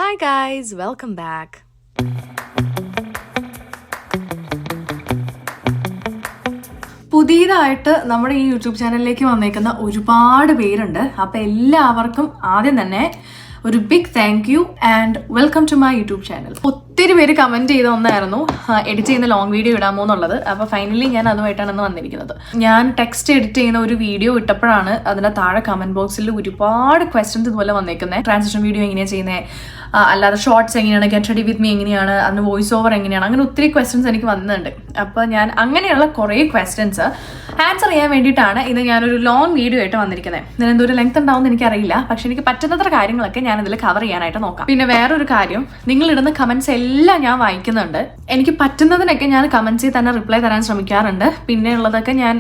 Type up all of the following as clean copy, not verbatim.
Hi guys, welcome back. പുതിയതായിട്ട് നമ്മുടെ ഈ യൂട്യൂബ് ചാനലിലേക്ക് വന്നേക്കുന്ന ഒരുപാട് പേരുണ്ട്. അപ്പോൾ എല്ലാവർക്കും ആദ്യം തന്നെ ഒരു big thank you and welcome to my YouTube channel. ഒത്തിരി പേര് കമന്റ് ചെയ്ത ഒന്നായിരുന്നു എഡിറ്റ് ചെയ്യുന്ന ലോങ് വീഡിയോ ഇടാമോ എന്നുള്ളത്. അപ്പോൾ ഫൈനലി ഞാൻ അതുമായിട്ടാണ് ഇന്ന് വന്നിരിക്കുന്നത്. ഞാൻ ടെക്സ്റ്റ് എഡിറ്റ് ചെയ്യുന്ന ഒരു വീഡിയോ ഇട്ടപ്പോഴാണ് അതിന്റെ താഴെ കമന്റ് ബോക്സിൽ ഒരുപാട് ക്വസ്റ്റ്യൻസ് ഇതുപോലെ വന്നേക്കുന്നത്. ട്രാൻസിഷൻ വീഡിയോ എങ്ങനെയാണ് ചെയ്യുന്നത്, അല്ലാതെ ഷോർട്സ് എങ്ങനെയാണ്, ഗെറ്റ് റെഡി വിത്ത് മീ എങ്ങനെയാണ്, അതിന് വോയിസ് ഓവർ എങ്ങനെയാണ്, അങ്ങനെ ഒത്തിരി ക്വസ്റ്റ്യൻസ് എനിക്ക് വന്നിട്ടുണ്ട്. അപ്പോൾ ഞാൻ അങ്ങനെയുള്ള കുറേ ക്വസ്റ്റ്യൻസ് ആൻസർ ചെയ്യാൻ വേണ്ടിയിട്ടാണ് ഇത് ഞാനൊരു ലോങ് വീഡിയോ ആയിട്ട് വന്നിരിക്കുന്നത്. ഇതിന് എന്തോരം ലെങ്ത് ഉണ്ടാവും എന്ന് എനിക്കറിയില്ല, പക്ഷെ എനിക്ക് പറ്റുന്നത്ര കാര്യങ്ങളൊക്കെ ഞാൻ ഇതിൽ കവർ ചെയ്യാനായിട്ട് നോക്കാം. പിന്നെ വേറൊരു കാര്യം, നിങ്ങളിടുന്ന കമന്റ്സ് എല്ലാം ഞാൻ വായിക്കുന്നുണ്ട്. എനിക്ക് പറ്റുന്നതിനൊക്കെ ഞാൻ കമന്റ്സിൽ തന്നെ റിപ്ലൈ തരാൻ ശ്രമിക്കാറുണ്ട്. പിന്നെ ഉള്ളതൊക്കെ ഞാൻ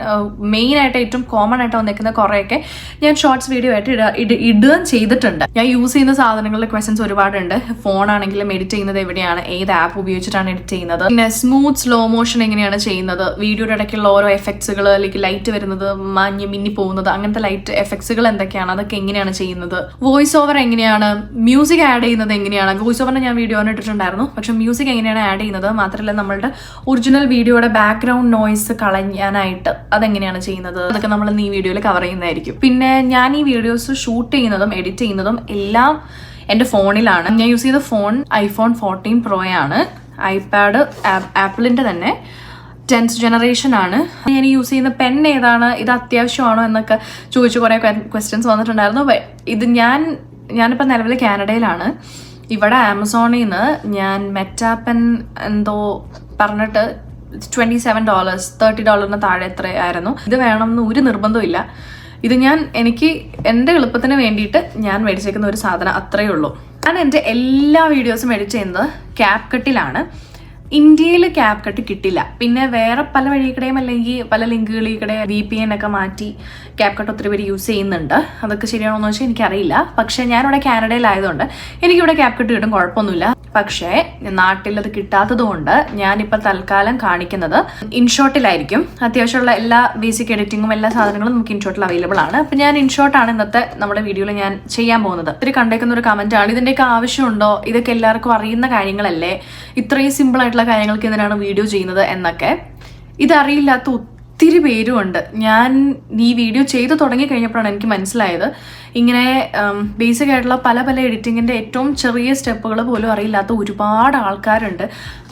മെയിൻ ആയിട്ട് ഏറ്റവും കോമൺ ആയിട്ട് വന്നിരിക്കുന്ന കുറേയൊക്കെ ഞാൻ ഷോർട്സ് വീഡിയോ ആയിട്ട് ഇടുകയും ചെയ്തിട്ടുണ്ട്. ഞാൻ യൂസ് ചെയ്യുന്ന സാധനങ്ങളുടെ ക്വസ്റ്റ്യൻസ് ഒരുപാടുണ്ട്. ഫോൺ ആണെങ്കിലും എഡിറ്റ് ചെയ്യുന്നത് എവിടെയാണ്, ഏത് ആപ്പ് ഉപയോഗിച്ചിട്ടാണ് എഡിറ്റ് ചെയ്യുന്നത്, പിന്നെ സ്മൂത്ത് സ്ലോ മോഷൻ എങ്ങനെയാണ് ചെയ്യുന്നത്, വീഡിയോയുടെ ഇടയ്ക്കുള്ള ഓരോ എഫക്ട്സുകൾ, അല്ലെങ്കിൽ ലൈറ്റ് വരുന്നത്, മഞ്ഞ് മിന്നി പോകുന്നത്, അങ്ങനത്തെ ലൈറ്റ് എഫക്ട്സുകൾ എന്തൊക്കെയാണ്, അതൊക്കെ എങ്ങനെയാണ് ചെയ്യുന്നത്, വോയിസ് ഓവർ എങ്ങനെയാണ്, മ്യൂസിക് ആഡ് ചെയ്യുന്നത് എങ്ങനെയാണ്. വോയിസ് ഓവറിന് ഞാൻ വീഡിയോ ഇട്ടിട്ടുണ്ടായിരുന്നു, പക്ഷെ മ്യൂസിക് എങ്ങനെയാണ് ആഡ് ചെയ്യുന്നത്, മാത്രമല്ല നമ്മളുടെ ഒറിജിനൽ വീഡിയോയുടെ ബാക്ക്ഗ്രൗണ്ട് നോയ്സ് കളയാനായിട്ട് അതെങ്ങനെയാണ് ചെയ്യുന്നത്, അതൊക്കെ നമ്മൾ ഈ വീഡിയോയിൽ കവർ ചെയ്യുന്നതായിരിക്കും. പിന്നെ ഞാൻ ഈ വീഡിയോസ് ഷൂട്ട് ചെയ്യുന്നതും എഡിറ്റ് ചെയ്യുന്നതും എല്ലാം എൻ്റെ ഫോണിലാണ്. ഞാൻ യൂസ് ചെയ്ത ഫോൺ iPhone 14 Pro ആണ്. ഐപാഡ് ആപ്പിളിൻ്റെ തന്നെ 10th generation ആണ്. ഞാൻ യൂസ് ചെയ്യുന്ന പെൻ ഏതാണ്, ഇത് അത്യാവശ്യമാണോ എന്നൊക്കെ ചോദിച്ചു കുറേ ക്വസ്റ്റ്യൻസ് വന്നിട്ടുണ്ടായിരുന്നു. ഇത് ഞാനിപ്പോൾ നിലവിൽ കാനഡയിലാണ്. ഇവിടെ ആമസോണിൽ നിന്ന് ഞാൻ മെറ്റാ പെൻ എന്തോ പറഞ്ഞിട്ട് $27 $30 താഴെ എത്രയായിരുന്നു. ഇത് വേണമെന്ന് ഒരു നിർബന്ധമില്ല. ഇത് എനിക്ക് എൻ്റെ എളുപ്പത്തിന് വേണ്ടിയിട്ട് ഞാൻ മേടിച്ചേക്കുന്ന ഒരു സാധനം, അത്രയേ ഉള്ളൂ. ഞാൻ എൻ്റെ എല്ലാ വീഡിയോസും എഡിറ്റ് ചെയ്യുന്നത് CapCutലാണ്. ഇന്ത്യയിൽ CapCut കിട്ടില്ല. പിന്നെ വേറെ പല വഴികളുടെയും അല്ലെങ്കിൽ പല ലിങ്കുകളിലൂടെ VPN ഒക്കെ മാറ്റി CapCut ഒത്തിരി പേര് യൂസ് ചെയ്യുന്നുണ്ട്. അതൊക്കെ ശരിയാണോ എന്ന് വെച്ചാൽ എനിക്കറിയില്ല. പക്ഷേ ഞാനിവിടെ കാനഡയിലായതുകൊണ്ട് എനിക്കിവിടെ CapCut കിട്ടും, കുഴപ്പമൊന്നുമില്ല. പക്ഷേ നാട്ടിൽ അത് കിട്ടാത്തത് കൊണ്ട് ഞാനിപ്പോൾ തൽക്കാലം കാണിക്കുന്നത് ഇൻഷോട്ടിലായിരിക്കും. അത്യാവശ്യമുള്ള എല്ലാ ബേസിക് എഡിറ്റിങ്ങും എല്ലാ സാധനങ്ങളും നമുക്ക് ഇൻഷോട്ടിൽ അവൈലബിൾ ആണ്. അപ്പം ഞാൻ ഇൻഷോട്ടാണ് ഇന്നത്തെ നമ്മുടെ വീഡിയോയിൽ ഞാൻ ചെയ്യാൻ പോകുന്നത്. ഒത്തിരി കണ്ടേക്കുന്ന ഒരു കമന്റ് ആണ്, ഇതിൻ്റെയൊക്കെ ആവശ്യമുണ്ടോ, ഇതൊക്കെ എല്ലാവർക്കും അറിയുന്ന കാര്യങ്ങളല്ലേ, ഇത്രയും സിമ്പിൾ ആയിട്ടുള്ള കാര്യങ്ങൾക്ക് എന്തിനാണ് വീഡിയോ ചെയ്യുന്നത് എന്നൊക്കെ. ഇതറിയില്ലാത്ത ഒത്തിരി പേരുമുണ്ട്. ഞാൻ ഈ വീഡിയോ ചെയ്ത് തുടങ്ങി കഴിഞ്ഞപ്പോഴാണ് എനിക്ക് മനസ്സിലായത് ഇങ്ങനെ ബേസിക് ആയിട്ടുള്ള പല പല എഡിറ്റിങ്ങിൻ്റെ ഏറ്റവും ചെറിയ സ്റ്റെപ്പുകൾ പോലും അറിയില്ലാത്ത ഒരുപാട് ആൾക്കാരുണ്ട്.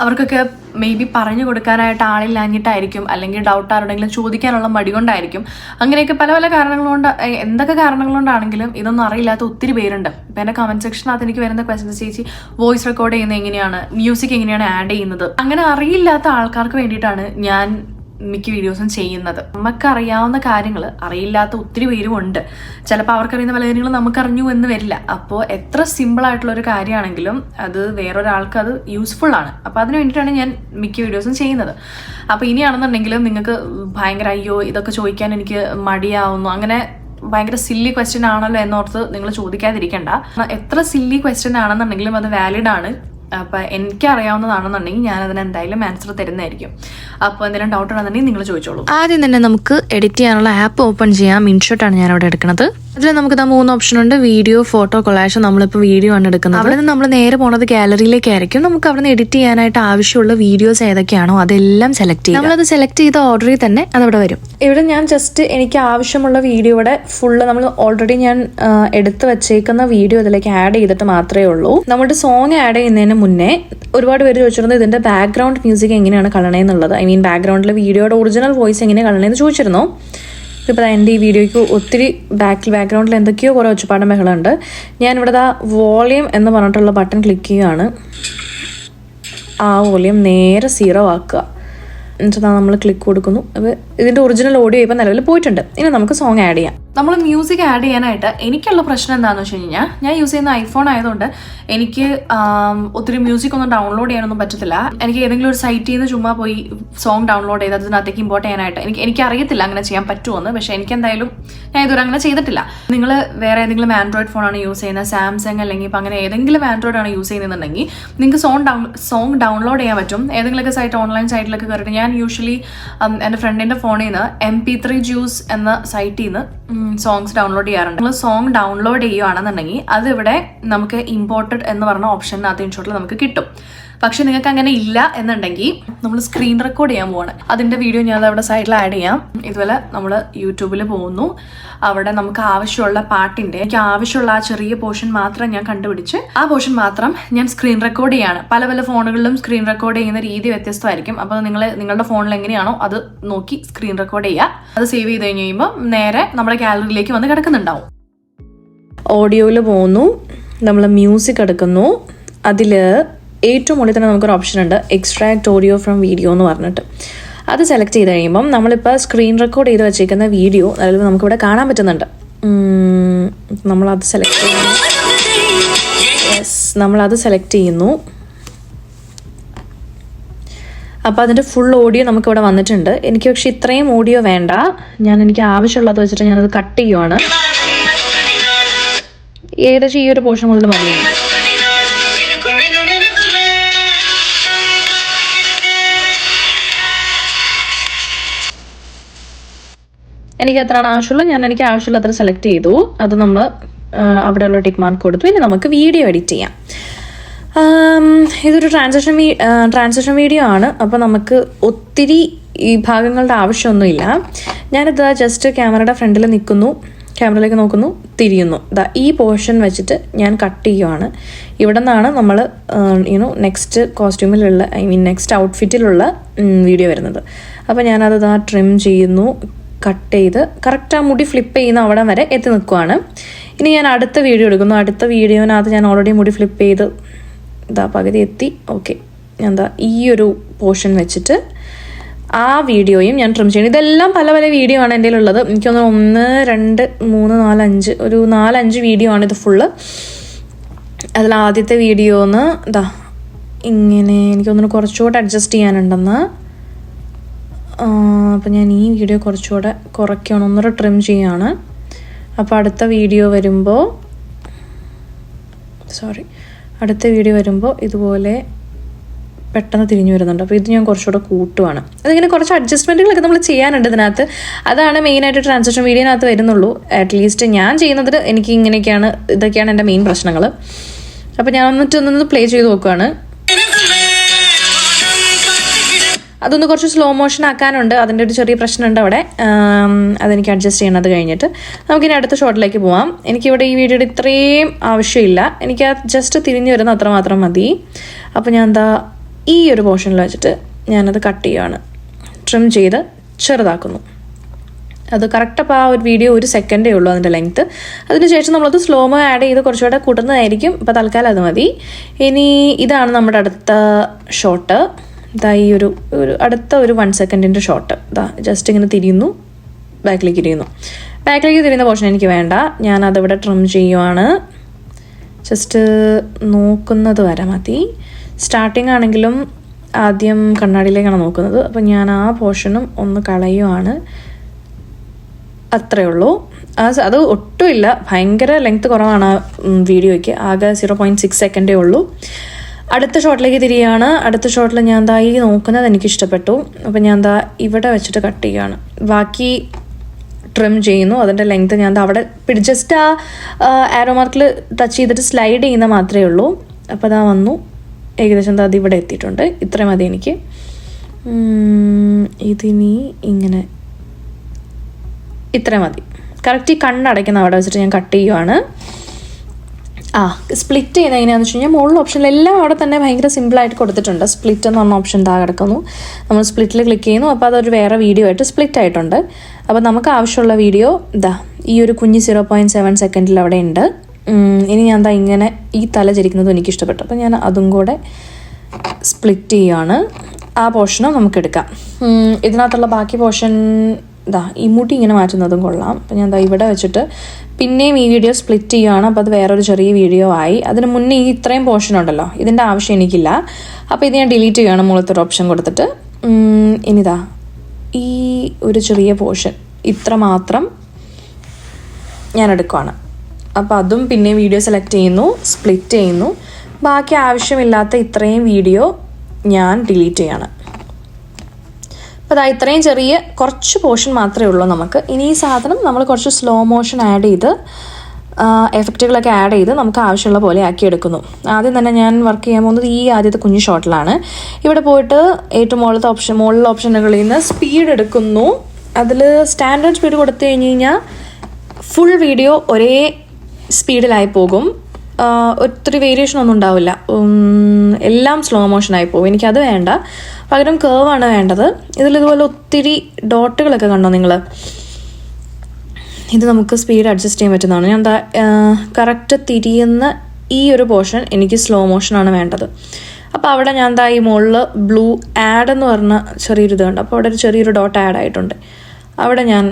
അവർക്കൊക്കെ മേ ബി പറഞ്ഞു കൊടുക്കാനായിട്ട് ആളില്ലാഞ്ഞിട്ടായിരിക്കും, അല്ലെങ്കിൽ ഡൗട്ട് ആരുടെങ്കിലും ചോദിക്കാനുള്ള മടി കൊണ്ടായിരിക്കും. അങ്ങനെയൊക്കെ പല പല കാരണങ്ങൾ കൊണ്ട്, എന്തൊക്കെ കാരണങ്ങൾ കൊണ്ടാണെങ്കിലും ഇതൊന്നും അറിയില്ലാത്ത ഒത്തിരി പേരുണ്ട്. ഇപ്പം എൻ്റെ കമൻറ്റ് സെക്ഷനകത്ത് എനിക്ക് വരുന്ന ക്വസ്റ്റ്യൻസ്, ചേച്ചി വോയിസ് റെക്കോർഡ് ചെയ്യുന്നത് എങ്ങനെയാണ്, മ്യൂസിക് എങ്ങനെയാണ് ആഡ് ചെയ്യുന്നത്, അങ്ങനെ അറിയില്ലാത്ത ആൾക്കാർക്ക് വേണ്ടിയിട്ടാണ് ഞാൻ മിക്ക വീഡിയോസും ചെയ്യുന്നത്. നമുക്കറിയാവുന്ന കാര്യങ്ങൾ അറിയില്ലാത്ത ഒത്തിരി പേരും ഉണ്ട്. ചിലപ്പോൾ അവർക്കറിയുന്ന പല കാര്യങ്ങളും നമുക്കറിഞ്ഞു എന്ന് വരില്ല. അപ്പോൾ എത്ര സിമ്പിളായിട്ടുള്ളൊരു കാര്യമാണെങ്കിലും അത് വേറൊരാൾക്ക് അത് യൂസ്ഫുൾ ആണ്. അപ്പോൾ അതിന് വേണ്ടിയിട്ടാണ് ഞാൻ മിക്ക വീഡിയോസും ചെയ്യുന്നത്. അപ്പോൾ ഇനിയാണെന്നുണ്ടെങ്കിലും നിങ്ങൾക്ക് ഭയങ്കര അയ്യോ ഇതൊക്കെ ചോദിക്കാൻ എനിക്ക് മടിയാവുന്നു, അങ്ങനെ ഭയങ്കര സില്ലി ക്വസ്റ്റ്യൻ ആണല്ലോ എന്നോർത്ത് നിങ്ങൾ ചോദിക്കാതിരിക്കണ്ട. എത്ര സില്ലി ക്വസ്റ്റ്യൻ ആണെന്നുണ്ടെങ്കിലും അത് വാലിഡ് ആണ്. അപ്പം എനിക്കറിയാവുന്നതാണെന്നുണ്ടെങ്കിൽ ഞാൻ അതിന് എന്തായാലും ആൻസർ തരുന്നതായിരിക്കും. അപ്പോൾ എന്തെങ്കിലും ഡൗട്ട് ഉണ്ടെന്നുണ്ടെങ്കിൽ നിങ്ങൾ ചോദിച്ചോളൂ. ആദ്യം തന്നെ നമുക്ക് എഡിറ്റ് ചെയ്യാനുള്ള ആപ്പ് ഓപ്പൺ ചെയ്യാം. ഇൻഷോട്ടാണ് ഞാൻ അവിടെ എടുക്കുന്നത്. അതിൽ നമുക്ക് 3 ഓപ്ഷൻ ഉണ്ട്, വീഡിയോ, ഫോട്ടോ, കൊളാഷ്. നമ്മളിപ്പോൾ വീഡിയോ ആണ് എടുക്കുന്നത്. അവിടെ നിന്ന് നമ്മൾ നേരെ പോണത് ഗാലറിയിലേക്കായിരിക്കും. നമുക്ക് അവിടെ നിന്ന് എഡിറ്റ് ചെയ്യാനായിട്ട് ആവശ്യമുള്ള വീഡിയോസ് ഏതൊക്കെയാണോ അതെല്ലാം സെലക്ട് ചെയ്യും. നമ്മളത് സെലക്ട് ചെയ്ത ഓർഡറിൽ തന്നെ അതവിടെ വരും. ഇവിടെ ഞാൻ ജസ്റ്റ് എനിക്ക് ആവശ്യമുള്ള വീഡിയോയുടെ ഫുള്ള് നമ്മൾ ഓൾറെഡി ഞാൻ എടുത്ത് വെച്ചേക്കുന്ന വീഡിയോ ഇതിലേക്ക് ആഡ് ചെയ്തിട്ട് മാത്രമേ ഉള്ളൂ. നമ്മുടെ സോങ് ആഡ് ചെയ്യുന്നതിന് മുന്നേ ഒരുപാട് പേര് ചോദിച്ചിരുന്നു ഇതിന്റെ ബാക്ക്ഗ്രൗണ്ട് മ്യൂസിക് എങ്ങനെയാണ് കളണേന്നുള്ളത്. ഐ മീൻ ബാക്ക്ഗ്രൗണ്ടിലെ വീഡിയോയുടെ ഒറിജിനൽ വോയിസ് എങ്ങനെ കളണേന്ന് ചോദിച്ചിരുന്നു. ഇപ്പോൾ എൻ്റെ ഈ വീഡിയോയ്ക്ക് ഒത്തിരി ബാക്ക്ഗ്രൗണ്ടിൽ എന്തൊക്കെയോ കുറേ ഒച്ചപ്പാടും ബഹളമുണ്ട്. ഞാനിവിടെ വോളിയം എന്ന് പറഞ്ഞിട്ടുള്ള ബട്ടൺ ക്ലിക്ക് ചെയ്യുകയാണ്. ആ വോളിയം നേരെ 0 ആക്കുക. എന്നിട്ട് നമ്മൾ ക്ലിക്ക് കൊടുക്കുന്നു. അപ്പോൾ ഇതിൻ്റെ ഒറിജിനൽ ഓഡിയോ ഇപ്പോൾ നിലവിൽ പോയിട്ടുണ്ട്. ഇനി നമുക്ക് സോങ് ആഡ് ചെയ്യാം. നമ്മൾ മ്യൂസിക് ആഡ് ചെയ്യാനായിട്ട് എനിക്കുള്ള പ്രശ്നം എന്താണെന്ന് വെച്ച് കഴിഞ്ഞാൽ, ഞാൻ യൂസ് ചെയ്യുന്ന ഐഫോൺ ആയതുകൊണ്ട് എനിക്ക് ഒത്തിരി മ്യൂസിക് ഒന്നും ഡൗൺലോഡ് ചെയ്യാനൊന്നും പറ്റത്തില്ല. എനിക്ക് ഏതെങ്കിലും ഒരു സൈറ്റിൽ നിന്ന് ചുമ്മാ പോയി സോങ് ഡൗൺലോഡ് ചെയ്ത് അതിനകത്തേക്ക് ഇമ്പോർട്ട് ചെയ്യാനായിട്ട് എനിക്കറിയത്തില്ല അങ്ങനെ ചെയ്യാൻ പറ്റുമെന്ന്. പക്ഷേ എനിക്കെന്തായാലും ഞാൻ ഇതുവരെ അങ്ങനെ ചെയ്തിട്ടില്ല. നിങ്ങൾ വേറെ ഏതെങ്കിലും ആൻഡ്രോയിഡ് ഫോണാണ് യൂസ് ചെയ്യുന്നത്, സാംസങ് അല്ലെങ്കിൽ ഇപ്പം അങ്ങനെ ഏതെങ്കിലും ആൻഡ്രോയിഡ് ആണ് യൂസ് ചെയ്യുന്നതെന്നുണ്ടെങ്കിൽ നിങ്ങൾക്ക് സോങ് ഡൗൺലോഡ് ചെയ്യാൻ പറ്റും. ഏതെങ്കിലുമൊക്കെ സൈറ്റ്, ഓൺലൈൻ സൈറ്റിലൊക്കെ കയറിയിട്ട് ഞാൻ യൂഷ്വലി എൻ്റെ ഫ്രണ്ടിൻ്റെ ഫോണിൽ നിന്ന് MP3 Juice എന്ന സൈറ്റിൽ നിന്ന് സോങ്സ് ഡൗൺലോഡ് ചെയ്യാറുണ്ട്. നമ്മൾ സോങ് ഡൗൺലോഡ് ചെയ്യുകയാണെന്നുണ്ടെങ്കിൽ അതിവിടെ നമുക്ക് ഇമ്പോർട്ടഡ് എന്ന് പറഞ്ഞ ഓപ്ഷനകത്ത് ഇൻഷോട്ടിൽ നമുക്ക് കിട്ടും. പക്ഷെ നിങ്ങൾക്ക് അങ്ങനെ ഇല്ല എന്നുണ്ടെങ്കിൽ നമ്മൾ സ്ക്രീൻ റെക്കോർഡ് ചെയ്യാൻ പോവാണ്. അതിൻ്റെ വീഡിയോ ഞാൻ അവിടെ സൈഡിൽ ആഡ് ചെയ്യാം. ഇതുപോലെ നമ്മൾ യൂട്യൂബിൽ പോകുന്നു, അവിടെ നമുക്ക് ആവശ്യമുള്ള പാട്ടിൻ്റെ എനിക്ക് ആവശ്യമുള്ള ആ ചെറിയ പോർഷൻ മാത്രം ഞാൻ കണ്ടുപിടിച്ച് ആ പോർഷൻ മാത്രം ഞാൻ സ്ക്രീൻ റെക്കോർഡ് ചെയ്യാണ്. പല പല ഫോണുകളിലും സ്ക്രീൻ റെക്കോർഡ് ചെയ്യുന്ന രീതി വ്യത്യസ്തമായിരിക്കും. അപ്പോൾ നിങ്ങളുടെ ഫോണിൽ എങ്ങനെയാണോ അത് നോക്കി സ്ക്രീൻ റെക്കോർഡ് ചെയ്യുക. അത് സേവ് ചെയ്ത് കഴിഞ്ഞ് കഴിയുമ്പോൾ നേരെ നമ്മുടെ ഗാലറിയിലേക്ക് വന്ന് കിടക്കുന്നുണ്ടാവും. ഓഡിയോയിൽ പോകുന്നു, നമ്മൾ മ്യൂസിക് എടുക്കുന്നു. അതിൽ ഏറ്റവും മുകളിൽ തന്നെ നമുക്കൊരു ഓപ്ഷൻ ഉണ്ട്, എക്സ്ട്രാക്ട് ഓഡിയോ ഫ്രം വീഡിയോ എന്ന് പറഞ്ഞിട്ട്. അത് സെലക്ട് ചെയ്ത് കഴിയുമ്പം നമ്മളിപ്പോൾ സ്ക്രീൻ റെക്കോർഡ് ചെയ്ത് വെച്ചേക്കുന്ന വീഡിയോ അല്ലെങ്കിൽ നമുക്കിവിടെ കാണാൻ പറ്റുന്നുണ്ട്. നമ്മളത് സെലക്ട് ചെയ്യുന്നു. നമ്മളത് സെലക്ട് ചെയ്യുന്നു. അപ്പോൾ അതിൻ്റെ ഫുൾ ഓഡിയോ നമുക്കിവിടെ വന്നിട്ടുണ്ട്. എനിക്ക് പക്ഷേ ഇത്രയും ഓഡിയോ വേണ്ട, എനിക്ക് ആവശ്യമുള്ളത് വെച്ചിട്ട് ഞാനത് കട്ട് ചെയ്യുവാണ്. ഏകദേശം ഈ ഒരു പോർഷൻ മുതൽ മതി. എനിക്ക് എത്രയാണ് ആവശ്യമുള്ളത് എനിക്ക് ആവശ്യമുള്ള അത്ര സെലക്ട് ചെയ്തു. അത് നമ്മൾ അവിടെയുള്ള ടിക്ക് മാർക്ക് കൊടുത്തു. ഇനി നമുക്ക് വീഡിയോ എഡിറ്റ് ചെയ്യാം. ഇതൊരു ട്രാൻസാക്ഷൻ വീഡിയോ ആണ്. അപ്പോൾ നമുക്ക് ഒത്തിരി ഈ ഭാഗങ്ങളുടെ ആവശ്യമൊന്നുമില്ല. ഞാനിത് ജസ്റ്റ് ക്യാമറയുടെ ഫ്രണ്ടിൽ നിൽക്കുന്നു, ക്യാമറയിലേക്ക് നോക്കുന്നു, തിരിയുന്നു. ഈ പോർഷൻ വെച്ചിട്ട് ഞാൻ കട്ട് ചെയ്യുവാണ്. ഇവിടെ നിന്നാണ് നമ്മൾ നെക്സ്റ്റ് കോസ്റ്റ്യൂമിലുള്ള നെക്സ്റ്റ് ഔട്ട്ഫിറ്റിലുള്ള വീഡിയോ വരുന്നത്. അപ്പോൾ ഞാനത് ട്രിം ചെയ്യുന്നു, കട്ട് ചെയ്ത് കറക്റ്റ് ആ മുടി ഫ്ലിപ്പ് ചെയ്യുന്ന അവിടെ വരെ എത്തി നിൽക്കുവാണ്. ഇനി ഞാൻ അടുത്ത വീഡിയോ എടുക്കുന്നു. അടുത്ത വീഡിയോനകത്ത് ഞാൻ ഓൾറെഡി മുടി ഫ്ലിപ്പ് ചെയ്ത് പകുതി എത്തി. ഓക്കെ, ഞാൻ ഈ ഒരു പോർഷൻ വെച്ചിട്ട് ആ വീഡിയോയും ഞാൻ ട്രിം ചെയ്യണം. ഇതെല്ലാം പല പല വീഡിയോ ആണ് എൻ്റെ ഉള്ളത്. എനിക്കൊന്ന് 1 2 3 4 5 ഒരു 4-5 വീഡിയോ ആണ് ഇത് ഫുള്ള്. അതിൽ ആദ്യത്തെ വീഡിയോന്ന് ഇങ്ങനെ എനിക്കൊന്നിന് കുറച്ചുകൂടെ അഡ്ജസ്റ്റ് ചെയ്യാനുണ്ടെന്ന്. അപ്പം ഞാൻ ഈ വീഡിയോ കുറച്ചുകൂടെ കുറയ്ക്കുകയാണ്, 1 ട്രിം ചെയ്യാണ്. അപ്പോൾ അടുത്ത വീഡിയോ വരുമ്പോൾ ഇതുപോലെ പെട്ടെന്ന് തിരിഞ്ഞു വരുന്നുണ്ട്. അപ്പോൾ ഇത് ഞാൻ കുറച്ചുകൂടെ കൂട്ടുവാണ്. അതിങ്ങനെ കുറച്ച് അഡ്ജസ്റ്റ്മെൻറ്റുകളൊക്കെ നമ്മൾ ചെയ്യാനുണ്ട് ഇതിനകത്ത്. അതാണ് മെയിനായിട്ട് ട്രാൻസാക്ഷൻ വീഡിയോനകത്ത് വരുന്നുള്ളൂ. അറ്റ്ലീസ്റ്റ് ഞാൻ ചെയ്യുന്നതിൽ എനിക്ക് ഇതൊക്കെയാണ് എൻ്റെ മെയിൻ പ്രശ്നങ്ങൾ. അപ്പോൾ ഞാൻ ഒന്നൊന്ന് പ്ലേ ചെയ്ത് നോക്കുകയാണ്. അതൊന്ന് കുറച്ച് സ്ലോ മോഷൻ ആക്കാനുണ്ട്, അതിൻ്റെ ഒരു ചെറിയ പ്രശ്നമുണ്ട് അവിടെ. അതെനിക്ക് അഡ്ജസ്റ്റ് ചെയ്യണം. അത് കഴിഞ്ഞിട്ട് നമുക്കിനി അടുത്ത ഷോട്ടിലേക്ക് പോവാം. എനിക്കിവിടെ ഈ വീഡിയോയുടെ ഇത്രയും ആവശ്യമില്ല, എനിക്ക് ജസ്റ്റ് തിരിഞ്ഞു വരുന്ന അത്ര മാത്രം മതി. അപ്പോൾ ഞാൻ ഈ ഒരു പോർഷനിൽ വെച്ചിട്ട് ഞാനത് കട്ട് ചെയ്യുകയാണ്, ട്രിം ചെയ്ത് ചെറുതാക്കുന്നു. അത് കറക്റ്റ് അപ്പോൾ ആ ഒരു വീഡിയോ 1 സെക്കൻഡേ ഉള്ളൂ അതിൻ്റെ ലെങ്ത്ത്. അതിനുശേഷം നമ്മളത് സ്ലോമോ ആഡ് ചെയ്ത് കുറച്ചുകൂടെ കൂട്ടുന്നതായിരിക്കും. ഇപ്പോൾ തൽക്കാലം അത് മതി. ഇനി ഇതാണ് നമ്മുടെ അടുത്ത ഷോട്ട്. ഈ ഒരു അടുത്ത ഒരു 1 സെക്കൻഡിൻ്റെ ഷോട്ട്. ജസ്റ്റ് ഇങ്ങനെ തിരിയുന്നു, ബാക്കിലേക്ക് തിരിയുന്ന പോർഷൻ എനിക്ക് വേണ്ട. ഞാനതിവിടെ ട്രിം ചെയ്യുവാണ്. ജസ്റ്റ് നോക്കുന്നത് വരെ മതി. സ്റ്റാർട്ടിങ് ആണെങ്കിലും ആദ്യം കണ്ണാടിയിലേക്കാണ് നോക്കുന്നത്. അപ്പം ഞാൻ ആ പോർഷനും ഒന്ന് കളയുവാണ്. അത്രയേ ഉള്ളൂ. അത് ഒട്ടുമില്ല, ഭയങ്കര ലെങ്ത് കുറവാണ് ആ വീഡിയോയ്ക്ക്. ആകെ 0.6 സെക്കൻഡേ ഉള്ളൂ. അടുത്ത ഷോട്ടിലേക്ക് തിരിയാണ്. അടുത്ത ഷോട്ടിൽ ഞാൻ ഈ നോക്കുന്നത് എനിക്ക് ഇഷ്ടപ്പെട്ടു. അപ്പം ഞാൻ ഇവിടെ വെച്ചിട്ട് കട്ട് ചെയ്യുകയാണ്. ബാക്കി ട്രിം ചെയ്യുന്നു. അതിൻ്റെ ലെങ്ത് ഞാൻ അവിടെ ജസ്റ്റ് ആ ആരോ മാർക്കിൽ ടച്ച് ചെയ്തിട്ട് സ്ലൈഡ് ചെയ്യുന്ന മാത്രമേ ഉള്ളൂ. അപ്പോൾ വന്നു, ഏകദേശം അത് ഇവിടെ എത്തിയിട്ടുണ്ട്. ഇത്രയും മതി എനിക്ക്. ഇതിനി ഇങ്ങനെ ഇത്രയും മതി. കറക്റ്റ് ഈ കണ്ണടയ്ക്കുന്ന അവിടെ വെച്ചിട്ട് ഞാൻ കട്ട് ചെയ്യുവാണ്. സ്പ്ലിറ്റ് ചെയ്യുന്നത് എങ്ങനെയാണെന്ന് വെച്ച് കഴിഞ്ഞാൽ മുകളിൽ ഓപ്ഷനിലെല്ലാം അവിടെ തന്നെ ഭയങ്കര സിമ്പിളായിട്ട് കൊടുത്തിട്ടുണ്ട്. സ്പ്ലിറ്റ് എന്ന് പറഞ്ഞ ഓപ്ഷൻ കിടക്കുന്നു. നമ്മൾ സ്പ്ലിറ്റിൽ ക്ലിക്ക് ചെയ്യുന്നു. അപ്പോൾ അതൊരു വേറെ വീഡിയോ ആയിട്ട് സ്പ്ലിറ്റ് ആയിട്ടുണ്ട്. അപ്പോൾ നമുക്ക് ആവശ്യമുള്ള വീഡിയോ ഈ ഒരു കുഞ്ഞ് 0.7 സെക്കൻഡിൽ അവിടെ ഉണ്ട്. ഇനി ഞാൻ ഇങ്ങനെ ഈ തല ചരിക്കുന്നതും എനിക്ക് ഇഷ്ടപ്പെട്ടു. അപ്പോൾ ഞാൻ അതും കൂടെ സ്പ്ലിറ്റ് ചെയ്യുകയാണ്. ആ പോർഷനും നമുക്കെടുക്കാം. ഇതിനകത്തുള്ള ബാക്കി പോർഷൻ ഈ മുടി ഇങ്ങനെ മാറ്റുന്നതും കൊള്ളാം. അപ്പം ഞാൻ ഇവിടെ വെച്ചിട്ട് പിന്നെയും ഈ വീഡിയോ സ്പ്ലിറ്റ് ചെയ്യുകയാണ്. അപ്പോൾ അത് വേറൊരു ചെറിയ വീഡിയോ ആയി. അതിന് മുന്നേ ഈ ഇത്രയും പോർഷൻ ഉണ്ടല്ലോ, ഇതിൻ്റെ ആവശ്യം എനിക്കില്ല. അപ്പോൾ ഇത് ഞാൻ ഡിലീറ്റ് ചെയ്യുകയാണ് മുകളിലത്തെ ഓപ്ഷൻ കൊടുത്തിട്ട്. ഇനിതാ ഈ ഒരു ചെറിയ പോർഷൻ ഇത്ര മാത്രം ഞാൻ എടുക്കുകയാണ്. അപ്പോൾ അതും പിന്നെ വീഡിയോ സെലക്ട് ചെയ്യുന്നു, സ്പ്ലിറ്റ് ചെയ്യുന്നു. ബാക്കി ആവശ്യമില്ലാത്ത ഇത്രയും വീഡിയോ ഞാൻ ഡിലീറ്റ് ചെയ്യാണ്. അപ്പോൾ അത് ഇത്രയും ചെറിയ കുറച്ച് പോർഷൻ മാത്രമേ ഉള്ളൂ നമുക്ക്. ഇനി ഈ സാധനം നമ്മൾ കുറച്ച് സ്ലോ മോഷൻ ആഡ് ചെയ്ത് എഫക്റ്റുകളൊക്കെ ആഡ് ചെയ്ത് നമുക്ക് ആവശ്യമുള്ള പോലെ ആക്കി എടുക്കുന്നു. ആദ്യം തന്നെ ഞാൻ വർക്ക് ചെയ്യാൻ പോകുന്നത് ഈ ആദ്യത്തെ കുഞ്ഞു ഷോട്ടിലാണ്. ഇവിടെ പോയിട്ട് ഏറ്റവും മുകളിലുള്ള ഓപ്ഷനുകളിൽ നിന്ന് സ്പീഡ് എടുക്കുന്നു. അതിൽ സ്റ്റാൻഡേർഡ് സ്പീഡ് കൊടുത്തു കഴിഞ്ഞ് കഴിഞ്ഞാൽ ഫുൾ വീഡിയോ ഒരേ സ്പീഡിലായി പോകും. ഒത്തിരി വേരിയേഷൻ ഒന്നും ഉണ്ടാവില്ല. എല്ലാം സ്ലോ മോഷനായി പോകും. എനിക്കത് വേണ്ട, പകരം കേവാണ് വേണ്ടത്. ഇതിലിതുപോലെ ഒത്തിരി ഡോട്ടുകളൊക്കെ കണ്ടോ നിങ്ങൾ? ഇത് നമുക്ക് സ്പീഡ് അഡ്ജസ്റ്റ് ചെയ്യാൻ പറ്റുന്നതാണ്. ഞാൻ എന്താ കറക്റ്റ് തിരിയുന്ന ഈ ഒരു പോർഷൻ എനിക്ക് സ്ലോ മോഷനാണ് വേണ്ടത്. അപ്പോൾ അവിടെ ഞാൻ എന്താ ഈ മുകളിൽ ബ്ലൂ ആഡ് എന്ന് പറഞ്ഞ ചെറിയൊരു ഇതുണ്ട്. അപ്പോൾ അവിടെ ഒരു ചെറിയൊരു ഡോട്ട് ആഡ് ആയിട്ടുണ്ട്. അവിടെ ഞാൻ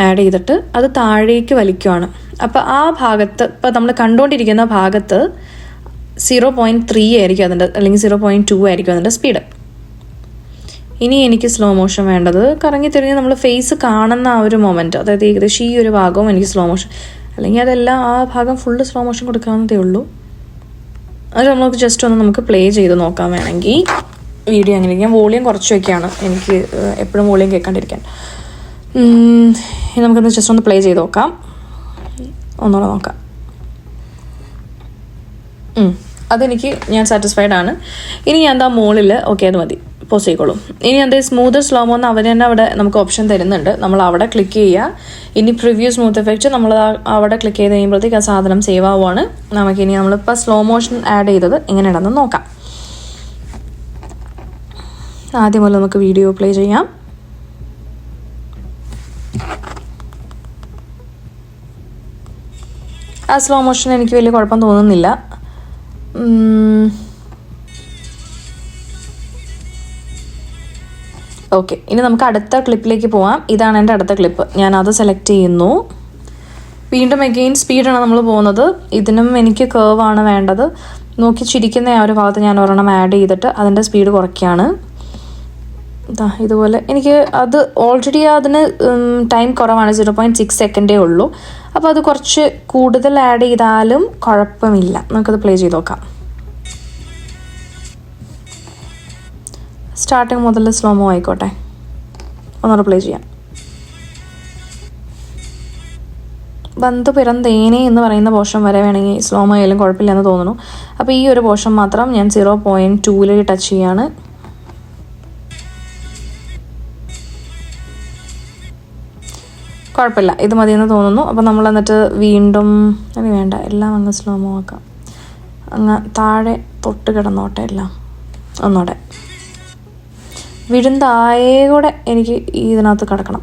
ആഡ് ചെയ്തിട്ട് അത് താഴേക്ക് വലിക്കുവാണ്. അപ്പോൾ ആ ഭാഗത്ത് ഇപ്പോൾ നമ്മൾ കണ്ടുകൊണ്ടിരിക്കുന്ന ഭാഗത്ത് 0.3 ആയിരിക്കും അതിൻ്റെ, അല്ലെങ്കിൽ 0.2 ആയിരിക്കും അതിൻ്റെ സ്പീഡ്. ഇനി എനിക്ക് സ്ലോ മോഷൻ വേണ്ടത് കറങ്ങി തിരിഞ്ഞ് നമ്മൾ ഫേസ് കാണുന്ന ആ ഒരു മൊമെൻറ്റ്, അതായത് ഏകദേശം ഈ ഒരു ഭാഗവും എനിക്ക് സ്ലോ മോഷൻ, അല്ലെങ്കിൽ അതെല്ലാം ആ ഭാഗം ഫുള്ള് സ്ലോ മോഷൻ കൊടുക്കാവുന്നതേ ഉള്ളൂ. അത് നമുക്ക് ജസ്റ്റ് ഒന്ന് നമുക്ക് പ്ലേ ചെയ്ത് നോക്കാം വേണമെങ്കിൽ. വീഡിയോ അങ്ങനെ ഞാൻ വോളിയം കുറച്ച് വയ്ക്കുകയാണ്, എനിക്ക് എപ്പോഴും വോളിയം കേൾക്കാണ്ടിരിക്കാൻ. നമുക്കൊന്ന് ജസ്റ്റ് ഒന്ന് പ്ലേ ചെയ്ത് നോക്കാം. ഒന്നുകൂടെ നോക്കാം. ഞാൻ സാറ്റിസ്ഫൈഡ് ആണ്. ഇനി ഞാൻ എന്താ മുകളിൽ ഓക്കെ അത് മതി, പോസ് ചെയ്തോളും. ഇനി എന്താ സ്മൂത്ത് സ്ലോമോ എന്ന് അവർ തന്നെ അവിടെ നമുക്ക് ഓപ്ഷൻ തരുന്നുണ്ട്. നമ്മൾ അവിടെ ക്ലിക്ക് ചെയ്യുക. ഇനി പ്രിവ്യൂ സ്മൂത്ത് എഫക്റ്റ് നമ്മൾ അവിടെ ക്ലിക്ക് ചെയ്ത് കഴിയുമ്പോഴത്തേക്ക് ആ സാധനം സേവ് ആവുകയാണ്. നമുക്കിനി നമ്മളിപ്പോൾ സ്ലോ മോഷൻ ആഡ് ചെയ്തത് എങ്ങനെയാണെന്ന് നോക്കാം. ആദ്യം പോലെ നമുക്ക് വീഡിയോ പ്ലേ ചെയ്യാം. ആ സ്ലോ മോഷൻ എനിക്ക് വലിയ കുഴപ്പം തോന്നുന്നില്ല. ഓക്കെ, ഇനി നമുക്ക് അടുത്ത ക്ലിപ്പിലേക്ക് പോവാം. ഇതാണ് എൻ്റെ അടുത്ത ക്ലിപ്പ്. ഞാനത് സെലക്ട് ചെയ്യുന്നു. വീണ്ടും എഗെയിൻ സ്പീഡാണ് നമ്മൾ പോകുന്നത്. ഇതിനും എനിക്ക് കേവാണ് വേണ്ടത്. നോക്കി ചിരിക്കുന്ന ആ ഒരു ഭാഗത്ത് ഞാൻ ഒരെണ്ണം ആഡ് ചെയ്തിട്ട് അതിൻ്റെ സ്പീഡ് കുറയ്ക്കുകയാണ്. ഇതുപോലെ എനിക്ക് അത് ഓൾറെഡി അതിന് ടൈം കുറവാണ്, 0.6 സെക്കൻഡേ ഉള്ളൂ. അപ്പോൾ അത് കുറച്ച് കൂടുതൽ ആഡ് ചെയ്താലും കുഴപ്പമില്ല. നമുക്കത് പ്ലേ ചെയ്ത് നോക്കാം. സ്റ്റാർട്ടിങ് മുതൽ സ്ലോമോ ആയിക്കോട്ടെ, ഒന്നുകൂടെ പ്ലേ ചെയ്യാം. ബന്ധു പിറന്തേനെ എന്ന് പറയുന്ന പോർഷൻ വരെ വേണമെങ്കിൽ സ്ലോമോ ആയാലും കുഴപ്പമില്ല എന്ന് തോന്നുന്നു. അപ്പോൾ ഈ ഒരു പോർഷൻ മാത്രം ഞാൻ 0.2 ടച്ച് ചെയ്യാണ്. കുഴപ്പമില്ല, ഇത് മതിയെന്ന് തോന്നുന്നു. അപ്പോൾ നമ്മൾ എന്നിട്ട് വീണ്ടും വേണ്ട, എല്ലാം അങ്ങ് സ്ലോമോ ആക്കാം. അങ്ങ് താഴെ തൊട്ട് കിടന്നോട്ടെ എല്ലാം. ഒന്നോടെ വിഴുന്തായേ കൂടെ എനിക്ക് ഇതിനകത്ത് കിടക്കണം.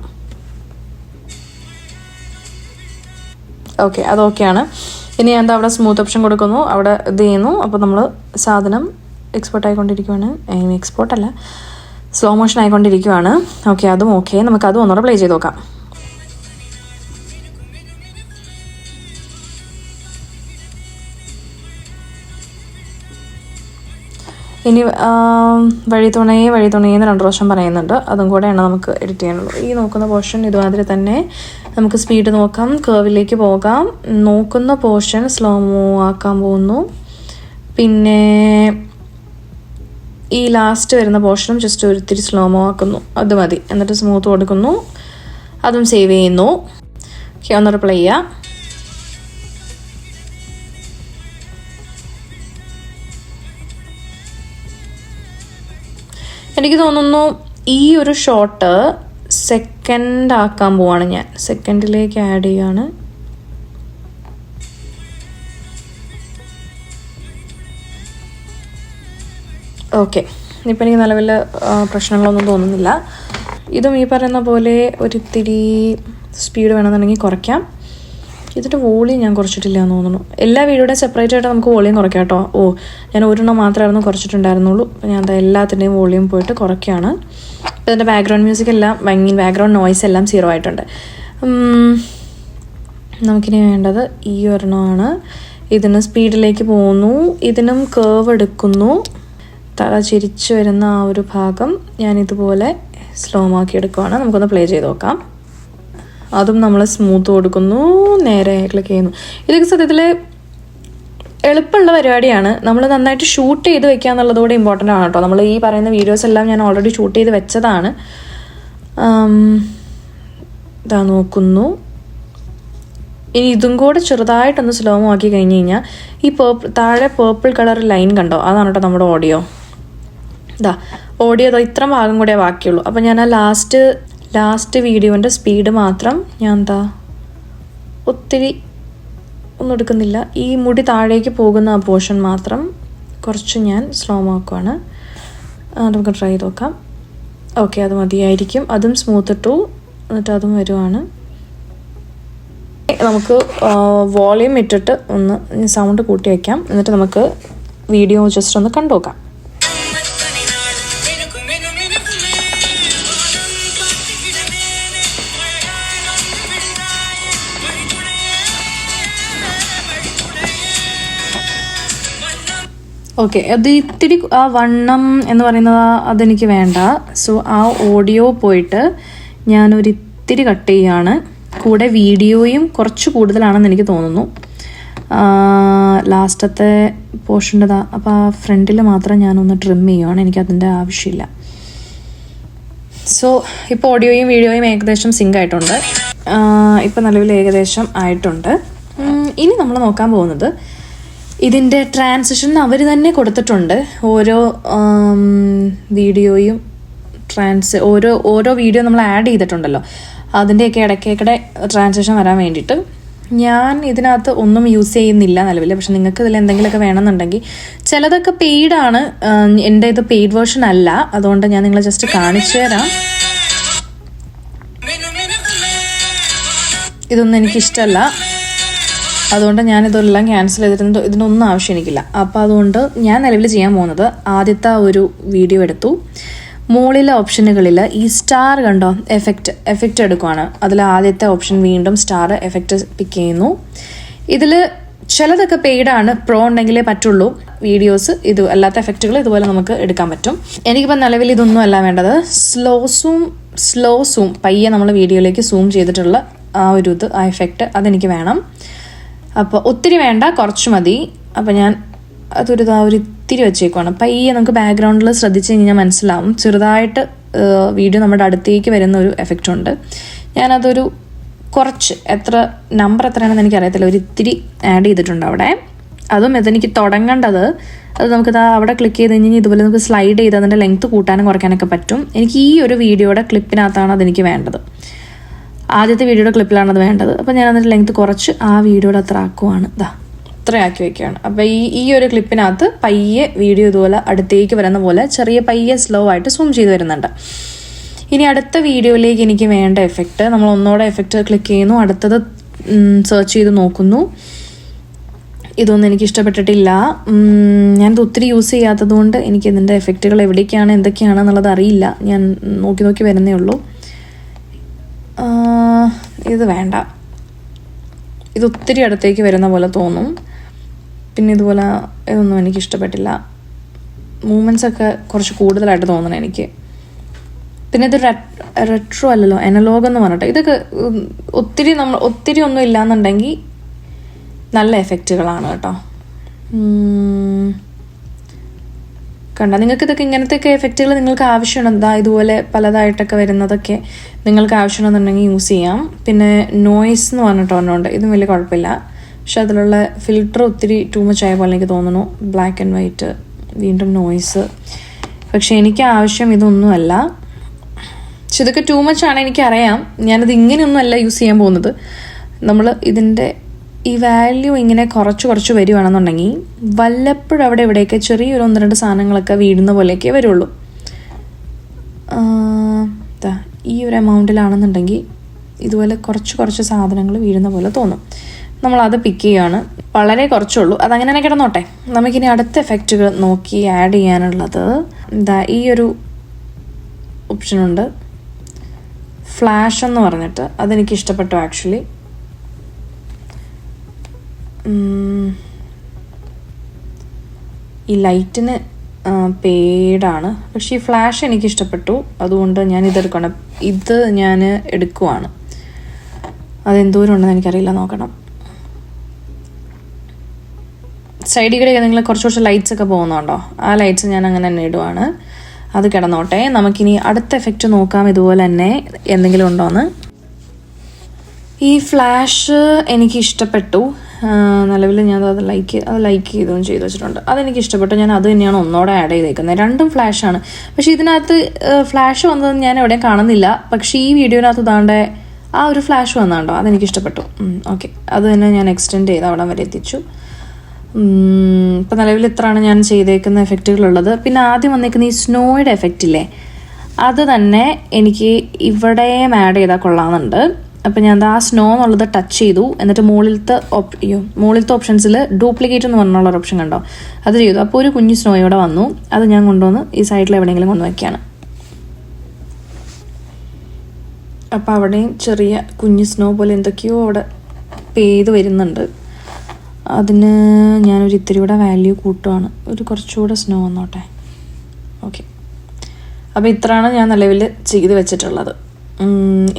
ഓക്കെ, അതൊക്കെയാണ്. ഇനി എന്താ അവിടെ സ്മൂത്ത് ഓപ്ഷൻ കൊടുക്കുന്നു, അവിടെ ഇത് ചെയ്യുന്നു. അപ്പോൾ നമ്മൾ സാധനം എക്സ്പോർട്ട് ആയിക്കൊണ്ടിരിക്കുവാണ്. എക്സ്പോർട്ടല്ല, സ്ലോ മോഷൻ ആയിക്കൊണ്ടിരിക്കുവാണ്. ഓക്കെ, അതും ഓക്കെ. നമുക്കതും ഒന്നുകൂടെ പ്ലേ ചെയ്ത് നോക്കാം. ഇനി വഴിതുണയെ എന്ന് 2 പ്രാവശ്യം പറയുന്നുണ്ട്. അതും കൂടെയാണ് നമുക്ക് എഡിറ്റ് ചെയ്യാനുള്ളൂ. ഈ നോക്കുന്ന പോർഷൻ ഇതുമാതിരി തന്നെ നമുക്ക് സ്പീഡ് നോക്കാം, കേവിലേക്ക് പോകാം. നോക്കുന്ന പോർഷൻ സ്ലോമോ ആക്കാൻ പോകുന്നു. പിന്നെ ഈ ലാസ്റ്റ് വരുന്ന പോർഷനും ജസ്റ്റ് ഒരിത്തിരി സ്ലോമോ ആക്കുന്നു. അത് മതി. എന്നിട്ട് സ്മൂത്ത് കൊടുക്കുന്നു, അതും സേവ് ചെയ്യുന്നു. ഓക്കെ, ഒന്നൂടെ പ്ലേ ചെയ്യാം. എനിക്ക് തോന്നുന്നു ഈ ഒരു ഷോട്ട് സെക്കൻഡ് ആക്കാൻ പോവാണ് ഞാൻ. സെക്കൻഡിലേക്ക് ആഡ് ചെയ്യാണ്. ഓക്കെ, ഇപ്പം എനിക്ക് നിലവിൽ പ്രശ്നങ്ങളൊന്നും തോന്നുന്നില്ല. ഇതും ഈ പറയുന്ന പോലെ ഒരിത്തിരി സ്പീഡ് വേണമെന്നുണ്ടെങ്കിൽ കുറയ്ക്കാം. ഇതിൻ്റെ വോളിയം ഞാൻ കുറച്ചിട്ടില്ല എന്ന് തോന്നുന്നു. എല്ലാ വീഡിയോയുടെ സെപ്പറേറ്റ് ആയിട്ട് നമുക്ക് വോളിയം കുറയ്ക്കാം കേട്ടോ. ഞാൻ ഒരെണ്ണം മാത്രമായിരുന്നു കുറച്ചിട്ടുണ്ടായിരുന്നുള്ളൂ. അപ്പോൾ ഞാൻ എല്ലാത്തിൻ്റെയും വോളിയം പോയിട്ട് കുറയ്ക്കുകയാണ്. ഇപ്പോൾ ഇതിൻ്റെ ബാക്ക്ഗ്രൗണ്ട് മ്യൂസിക് എല്ലാം ബാക്ക്ഗ്രൗണ്ട് നോയ്സ് എല്ലാം 0 ആയിട്ടുണ്ട്. നമുക്കിനി വേണ്ടത് ഈ ഒരെണ്ണമാണ്. ഇതിന് സ്പീഡിലേക്ക് പോകുന്നു. ഇതിനും കേവ് എടുക്കുന്നു. തല ചിരിച്ചു വരുന്ന ആ ഒരു ഭാഗം ഞാനിതുപോലെ സ്ലോ ആക്കി എടുക്കുകയാണ്. നമുക്കൊന്ന് പ്ലേ ചെയ്ത് നോക്കാം. അതും നമ്മൾ സ്മൂത്ത് കൊടുക്കുന്നു, നേരെ ക്ലിക്ക് ചെയ്യുന്നു. ഇതൊക്കെ സത്യത്തിൽ എളുപ്പമുള്ള പരിപാടിയാണ്. നമ്മൾ നന്നായിട്ട് ഷൂട്ട് ചെയ്ത് വെക്കുക എന്നുള്ളതുകൂടെ ഇമ്പോർട്ടൻ്റ് ആണ് കേട്ടോ. നമ്മൾ ഈ പറയുന്ന വീഡിയോസ് എല്ലാം ഞാൻ ഓൾറെഡി ഷൂട്ട് ചെയ്ത് വെച്ചതാണ്. ഇതാ നോക്കുന്നു. ഇനി ഇതും കൂടെ ചെറുതായിട്ടൊന്ന് സ്ലോ ആക്കി കഴിഞ്ഞ് കഴിഞ്ഞാൽ ഈ താഴെ പേർപ്പിൾ കളർ ലൈൻ കണ്ടോ, അതാണ് കേട്ടോ നമ്മുടെ ഓഡിയോ. ഇതാ ഓഡിയോ ഇത്ര ഭാഗം കൂടെ ബാക്കിയുള്ളൂ. അപ്പോൾ ഞാൻ ആ ലാസ്റ്റ് വീഡിയോൻ്റെ സ്പീഡ് മാത്രം ഞാൻ ഒത്തിരി ഒന്നും എടുക്കുന്നില്ല. ഈ മുടി താഴേക്ക് പോകുന്ന ആ പോർഷൻ മാത്രം കുറച്ച് ഞാൻ സ്ലോ ആക്കുവാണ്. നമുക്ക് ട്രൈ ചെയ്ത് നോക്കാം. ഓക്കെ, അത് മതിയായിരിക്കും. അതും സ്മൂത്ത് ഇട്ടു, എന്നിട്ട് അതും വരുവാണ്. നമുക്ക് വോളിയം ഇട്ടിട്ട് ഒന്ന് സൗണ്ട് കൂട്ടി വയ്ക്കാം. എന്നിട്ട് നമുക്ക് വീഡിയോ ജസ്റ്റ് ഒന്ന് കണ്ടു നോക്കാം. ഓക്കെ, അത് ഇത്തിരി ആ വണ്ണം എന്ന് പറയുന്നത് അതെനിക്ക് വേണ്ട. സോ ആ ഓഡിയോ പോയിട്ട് ഞാനൊരിത്തിരി കട്ട് ചെയ്യുകയാണ്. കൂടെ വീഡിയോയും കുറച്ച് കൂടുതലാണെന്ന് എനിക്ക് തോന്നുന്നു. ലാസ്റ്റത്തെ പോർഷൻ്റെതാ. അപ്പോൾ ആ ഫ്രണ്ടിൽ മാത്രം ഞാനൊന്ന് ട്രിം ചെയ്യുകയാണ്, എനിക്കതിൻ്റെ ആവശ്യമില്ല. സോ ഇപ്പോൾ ഓഡിയോയും വീഡിയോയും ഏകദേശം സിങ്ക് ആയിട്ടുണ്ട്. ഇപ്പോൾ നിലവിൽ ഏകദേശം ആയിട്ടുണ്ട്. ഇനി നമ്മൾ നോക്കാൻ പോകുന്നത് ഇതിൻ്റെ ട്രാൻസിഷൻ അവർ തന്നെ കൊടുത്തിട്ടുണ്ട്. ഓരോ വീഡിയോയും ഓരോ വീഡിയോ നമ്മൾ ആഡ് ചെയ്തിട്ടുണ്ടല്ലോ, അതിൻ്റെയൊക്കെ ഇടയ്ക്കിടെ ട്രാൻസിഷൻ വരാൻ വേണ്ടിയിട്ട്. ഞാൻ ഇതിനകത്ത് ഒന്നും യൂസ് ചെയ്യുന്നില്ല നിലവിൽ. പക്ഷെ നിങ്ങൾക്ക് ഇതിൽ എന്തെങ്കിലുമൊക്കെ വേണമെന്നുണ്ടെങ്കിൽ, ചിലതൊക്കെ പെയ്ഡാണ്. എൻ്റെ ഇത് പെയ്ഡ് വേർഷൻ അല്ല, അതുകൊണ്ട് ഞാൻ നിങ്ങളെ ജസ്റ്റ് കാണിച്ചു തരാം. ഇതൊന്നും എനിക്കിഷ്ടമല്ല, അതുകൊണ്ട് ഞാനിതെല്ലാം ക്യാൻസൽ ചെയ്തിട്ട് ഇതിനൊന്നും ആവശ്യം എനിക്കില്ല. അപ്പോൾ അതുകൊണ്ട് ഞാൻ നിലവിൽ ചെയ്യാൻ പോകുന്നത്, ആദ്യത്തെ ഒരു വീഡിയോ എടുത്തു. മുകളിലെ ഓപ്ഷനുകളിൽ ഈ സ്റ്റാർ കണ്ടോ, എഫക്റ്റ് എടുക്കുവാണ്. അതിൽ ആദ്യത്തെ ഓപ്ഷൻ വീണ്ടും സ്റ്റാർ എഫക്റ്റ് പിക്ക് ചെയ്യുന്നു. ഇതിൽ ചിലതൊക്കെ പെയ്ഡാണ്, പ്രോ ഉണ്ടെങ്കിലേ പറ്റുള്ളൂ വീഡിയോസ്. ഇത് അല്ലാത്ത എഫക്റ്റുകൾ ഇതുപോലെ നമുക്ക് എടുക്കാൻ പറ്റും. എനിക്കിപ്പോൾ നിലവിൽ ഇതൊന്നും അല്ല വേണ്ടത്. സ്ലോ സൂം പയ്യെ നമ്മൾ വീഡിയോയിലേക്ക് സൂം ചെയ്തിട്ടുള്ള ആ ഒരു ആ എഫക്റ്റ് അതെനിക്ക് വേണം. അപ്പോൾ ഒത്തിരി വേണ്ട, കുറച്ച് മതി. അപ്പോൾ ഞാൻ ഒരു ഇത്തിരി വെച്ചേക്കുവാണ്. പയ്യെ നമുക്ക് ബാക്ക്ഗ്രൗണ്ടിൽ ശ്രദ്ധിച്ച് കഴിഞ്ഞാൽ മനസ്സിലാവും, ചെറുതായിട്ട് വീഡിയോ നമ്മുടെ അടുത്തേക്ക് വരുന്ന ഒരു എഫക്റ്റ് ഉണ്ട്. ഞാനതൊരു കുറച്ച് നമ്പർ എത്രയാണെന്ന് എനിക്കറിയത്തില്ല, ഒരു ഇത്തിരി ആഡ് ചെയ്തിട്ടുണ്ട് അവിടെ. അതും ഇതെനിക്ക് തുടങ്ങേണ്ടത്, അത് നമുക്കിത് അവിടെ ക്ലിക്ക് ചെയ്ത് കഴിഞ്ഞാൽ ഇതുപോലെ നമുക്ക് സ്ലൈഡ് ചെയ്ത് അതിൻ്റെ ലെങ്ത്ത് കൂട്ടാനും കുറയ്ക്കാനൊക്കെ പറ്റും. എനിക്ക് ഈ ഒരു വീഡിയോയുടെ ക്ലിപ്പിനകത്താണ് അതെനിക്ക് വേണ്ടത്. ആദ്യത്തെ വീഡിയോയുടെ ക്ലിപ്പിലാണ് അത് വേണ്ടത്. അപ്പോൾ ഞാൻ അതിൻ്റെ ലെങ്ത്ത് കുറച്ച് ആ വീഡിയോയുടെ അത്ര ആക്കുവാണ്. ഇത്രയാക്കി വയ്ക്കുകയാണ്. അപ്പോൾ ഈ ഒരു ക്ലിപ്പിനകത്ത് പയ്യെ വീഡിയോ ഇതുപോലെ അടുത്തേക്ക് വരുന്ന പോലെ ചെറിയ പയ്യെ സ്ലോ ആയിട്ട് സൂം ചെയ്ത് വരുന്നുണ്ട്. ഇനി അടുത്ത വീഡിയോയിലേക്ക് എനിക്ക് വേണ്ട എഫക്റ്റ്, നമ്മൾ ഒന്നോടെ എഫക്റ്റ് ക്ലിക്ക് ചെയ്യുന്നു, അടുത്തത് സെർച്ച് ചെയ്ത് നോക്കുന്നു. ഇതൊന്നും എനിക്ക് ഇഷ്ടപ്പെട്ടിട്ടില്ല. ഞാനിത് ഒത്തിരി യൂസ് ചെയ്യാത്തത് കൊണ്ട് എനിക്ക് ഇതിൻ്റെ എഫക്റ്റുകൾ എവിടേക്കാണ് എന്തൊക്കെയാണെന്നുള്ളത് അറിയില്ല. ഞാൻ നോക്കി വരുന്നേ ഉള്ളൂ. ഇത് വേണ്ട, ഇത് ഒത്തിരി അടുത്തേക്ക് വരുന്ന പോലെ തോന്നും. പിന്നെ ഇതുപോലെ ഇതൊന്നും എനിക്ക് ഇഷ്ടപ്പെട്ടില്ല. മൂവ്മെൻറ്റ്സ് ഒക്കെ കുറച്ച് കൂടുതലായിട്ട് തോന്നണം എനിക്ക്. പിന്നെ ഇത് റെട്രോ അല്ലല്ലോ, അനലോഗ് എന്ന് പറഞ്ഞിട്ട്. ഇതൊക്കെ ഒത്തിരി ഒന്നും ഇല്ലാന്നുണ്ടെങ്കിൽ നല്ല എഫക്റ്റുകളാണ് കേട്ടോ. കണ്ട, നിങ്ങൾക്ക് ഇതൊക്കെ ഇങ്ങനത്തെയൊക്കെ എഫക്റ്റുകൾ നിങ്ങൾക്ക് ആവശ്യമുണ്ടെന്താ, ഇതുപോലെ പലതായിട്ടൊക്കെ വരുന്നതൊക്കെ നിങ്ങൾക്ക് ആവശ്യമുണ്ടെന്നുണ്ടെങ്കിൽ യൂസ് ചെയ്യാം. പിന്നെ നോയ്സ് എന്ന് പറഞ്ഞിട്ട് ഒരെണ്ണമുണ്ട്, ഇതും വലിയ കുഴപ്പമില്ല. പക്ഷെ അതിലുള്ള ഫിൽറ്റർ ഒത്തിരി ടൂ മച്ച് ആയ പോലെ എനിക്ക് തോന്നുന്നു. ബ്ലാക്ക് ആൻഡ് വൈറ്റ്, വീണ്ടും നോയ്സ്. പക്ഷെ എനിക്ക് ആവശ്യം ഇതൊന്നുമല്ല. പക്ഷെ ഇതൊക്കെ ടൂ മച്ച് ആണ് എനിക്കറിയാം. ഞാനത് ഇങ്ങനെയൊന്നും അല്ല യൂസ് ചെയ്യാൻ പോകുന്നത്. നമ്മൾ ഇതിൻ്റെ ഈ വാല്യൂ ഇങ്ങനെ കുറച്ച് വരുവാണെന്നുണ്ടെങ്കിൽ വല്ലപ്പോഴും അവിടെ ഇവിടെയൊക്കെ ചെറിയൊരു 1-2 സാധനങ്ങളൊക്കെ വീഴുന്ന പോലെയൊക്കെ വരുള്ളൂ. ഈ ഒരു എമൗണ്ടിലാണെന്നുണ്ടെങ്കിൽ ഇതുപോലെ കുറച്ച് സാധനങ്ങൾ വീഴുന്ന പോലെ തോന്നും. നമ്മളത് പിക്ക് ചെയ്യുകയാണ്. വളരെ കുറച്ചുള്ളൂ, അതങ്ങനെ തന്നെ കിടന്നോട്ടെ. നമുക്കിനി അടുത്ത എഫക്റ്റുകൾ നോക്കി ആഡ് ചെയ്യാനുള്ളത് ഈ ഒരു ഓപ്ഷനുണ്ട്, ഫ്ലാഷ് എന്ന് പറഞ്ഞിട്ട്. അതെനിക്ക് ഇഷ്ടപ്പെട്ടു ആക്ച്വലി. ഈ ലൈറ്റിന് പെയ്ഡാണ്, പക്ഷേ ഈ ഫ്ലാഷ് എനിക്ക് ഇഷ്ടപ്പെട്ടു. അതുകൊണ്ട് ഞാൻ ഇതെടുക്കണം. ഇത് ഞാൻ എടുക്കുവാണ്. അതെന്തോരം ഉണ്ടെന്ന് എനിക്കറിയില്ല, നോക്കണം. സൈഡിൽ കൂടെ നിങ്ങൾ കുറച്ച് ലൈറ്റ്സ് ഒക്കെ പോകുന്നുണ്ടോ, ആ ലൈറ്റ്സ് ഞാൻ അങ്ങനെ തന്നെ ഇടുവാണ്. അത് കിടന്നോട്ടെ. നമുക്കിനി അടുത്ത എഫക്റ്റ് നോക്കാം ഇതുപോലെ തന്നെ എന്തെങ്കിലും ഉണ്ടോയെന്ന്. ഈ ഫ്ലാഷ് എനിക്ക് ഇഷ്ടപ്പെട്ടു. നിലവിൽ ഞാൻ അത് ലൈക്ക് ചെയ്തും ചെയ്ത് വെച്ചിട്ടുണ്ട്. അതെനിക്ക് ഇഷ്ടപ്പെട്ടു. ഞാൻ അത് തന്നെയാണ് ഒന്നോടെ ആഡ് ചെയ്തേക്കുന്നത്. രണ്ടും ഫ്ലാഷാണ്. പക്ഷേ ഇതിനകത്ത് ഫ്ലാഷ് വന്നത് ഞാൻ എവിടെയും കാണുന്നില്ല. പക്ഷേ ഈ വീഡിയോനകത്ത് താണ്ടെ ആ ഒരു ഫ്ലാഷ് വന്നാണ്ടോ, അതെനിക്ക് ഇഷ്ടപ്പെട്ടു. ഓക്കെ, അത് തന്നെ ഞാൻ എക്സ്റ്റെൻഡ് ചെയ്ത് അവിടെ വരെ എത്തിച്ചു. ഇപ്പം നിലവിൽ ഇത്രയാണ് ഞാൻ ചെയ്തേക്കുന്ന എഫക്റ്റുകളുള്ളത്. പിന്നെ ആദ്യം വന്നേക്കുന്ന ഈ സ്നോയുടെ എഫക്റ്റ് ഇല്ലേ, അത് തന്നെ എനിക്ക് ഇവിടെയും ആഡ് ചെയ്താൽ കൊള്ളാമെന്നുണ്ട്. അപ്പം ഞാൻ ആ സ്നോ എന്നുള്ളത് ടച്ച് ചെയ്തു. എന്നിട്ട് മുകളിലത്തെ ഓപ്ഷൻസിൽ ഡ്യൂപ്ലിക്കേറ്റ് എന്ന് പറഞ്ഞുള്ളൊരു ഓപ്ഷൻ കണ്ടോ, അത് ചെയ്തു. അപ്പോൾ ഒരു കുഞ്ഞു സ്നോ ഇവിടെ വന്നു. അത് ഞാൻ കൊണ്ടുവന്ന് ഈ സൈഡിൽ എവിടെയെങ്കിലും കൊണ്ടുവയ്ക്കുകയാണ്. അപ്പോൾ അവിടെയും ചെറിയ കുഞ്ഞു സ്നോ പോലെ എന്തൊക്കെയോ അവിടെ പെയ്ത് വരുന്നുണ്ട്. അതിന് ഞാനൊരു ഇത്തിരി കൂടെ വാല്യൂ കൂട്ടുവാണ്. ഒരു കുറച്ചുകൂടെ സ്നോ വന്നോട്ടെ. ഓക്കെ, അപ്പോൾ ഇത്രയാണ് ഞാൻ നിലവിൽ ചെയ്ത് വെച്ചിട്ടുള്ളത്.